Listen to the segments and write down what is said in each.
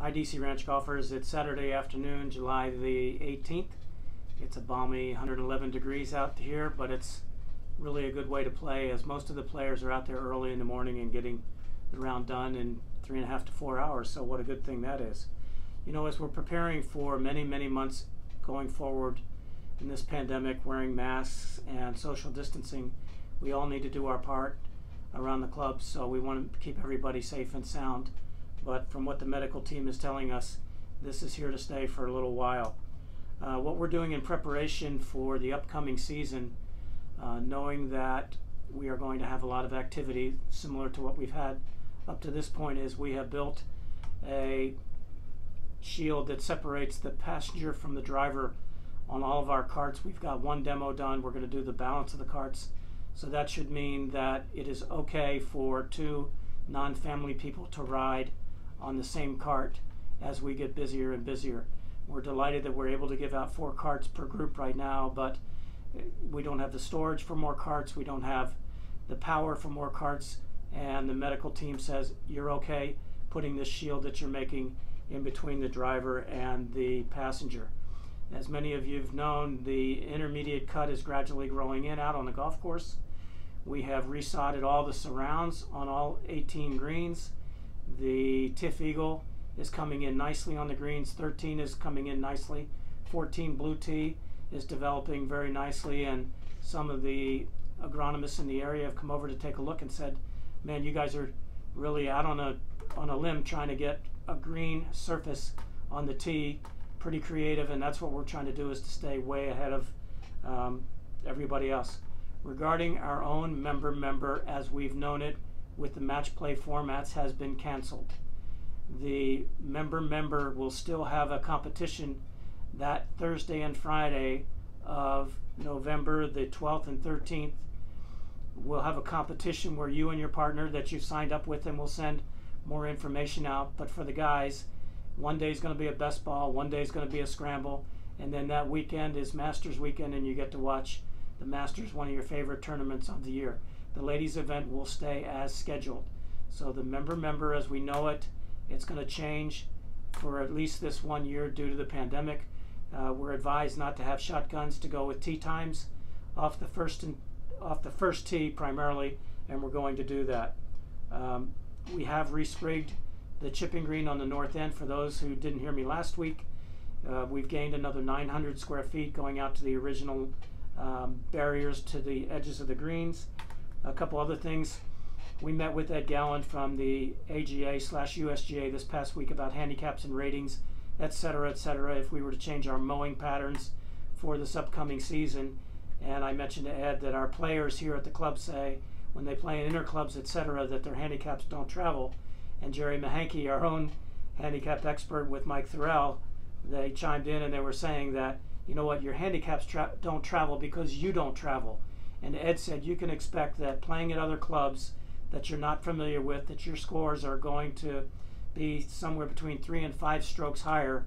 Hi DC Ranch golfers, it's Saturday afternoon, July the 18th. It's a balmy 111 degrees out here, but it's really a good way to play as most of the players are out there early in the morning and getting the round done in 3.5 to 4 hours, so what a good thing that is. You know, as we're preparing for many months going forward in this pandemic, wearing masks and social distancing, we all need to do our part around the club, so we want to keep everybody safe and sound. But from what the medical team is telling us, this is here to stay for a little while. What we're doing in preparation for the upcoming season, knowing that we are going to have a lot of activity similar to what we've had up to this point, is we have built a shield that separates the passenger from the driver on all of our carts. We've got one demo done. We're going to do the balance of the carts. So that should mean that it is okay for two non-family people to ride on the same cart as we get busier and busier. We're delighted that we're able to give out 4 carts per group right now, but we don't have the storage for more carts, we don't have the power for more carts, and the medical team says you're okay putting this shield that you're making in between the driver and the passenger. As many of you have known, the intermediate cut is gradually growing in out on the golf course. We have resodded all the surrounds on all 18 greens. The Tiff Eagle is coming in nicely on the greens. 13 is coming in nicely. 14 Blue Tee is developing very nicely, and some of the agronomists in the area have come over to take a look and said, man, you guys are really out on a limb trying to get a green surface on the tee. Pretty creative, and that's what we're trying to do, is to stay way ahead of everybody else. Regarding our own member as we've known it with the match play formats, has been canceled. The member will still have a competition that Thursday and Friday of November the 12th and 13th. We'll have a competition where you and your partner that you've signed up with, and we'll send more information out. But for the guys, one day is going to be a best ball, one day is going to be a scramble, and then that weekend is Masters weekend, and you get to watch the Masters, one of your favorite tournaments of the year. The ladies event will stay as scheduled. So the member as we know it, it's going to change for at least this 1 year due to the pandemic. We're advised not to have shotguns to go with tee times off the first tee primarily, and we're going to do that. We have resprigged the chipping green on the north end. For those who didn't hear me last week, we've gained another 900 square feet going out to the original barriers to the edges of the greens. A couple other things. We met with Ed Gallen from the AGA/USGA this past week about handicaps and ratings, etc., if we were to change our mowing patterns for this upcoming season. And I mentioned to Ed that our players here at the club say when they play in interclubs, etc., that their handicaps don't travel. And Jerry Mahanke, our own handicap expert with Mike Thorell, they chimed in and they were saying that, you know what, your handicaps don't travel because you don't travel. And Ed said you can expect that playing at other clubs that you're not familiar with, that your scores are going to be somewhere between 3 and 5 strokes higher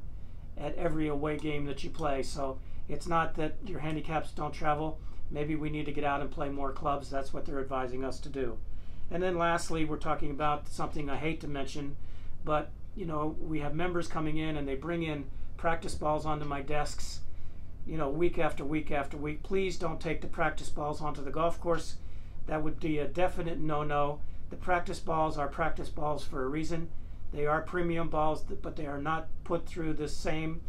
at every away game that you play. So it's not that your handicaps don't travel. Maybe we need to get out and play more clubs. That's what they're advising us to do. And then lastly, we're talking about something I hate to mention, but you know, we have members coming in and they bring in practice balls onto my desks, you know, week after week after week. Please don't take the practice balls onto the golf course. That would be a definite no-no. The practice balls are practice balls for a reason. They are premium balls, but they are not put through the same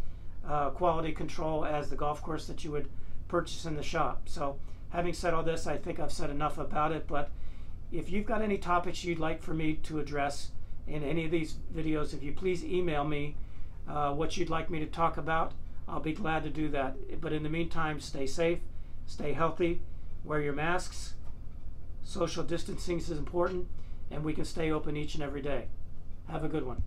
quality control as the golf course that you would purchase in the shop. So having said all this, I think I've said enough about it, but if you've got any topics you'd like for me to address in any of these videos, if you please email me what you'd like me to talk about, I'll be glad to do that. But in the meantime, stay safe, stay healthy, wear your masks, social distancing is important, and we can stay open each and every day. Have a good one.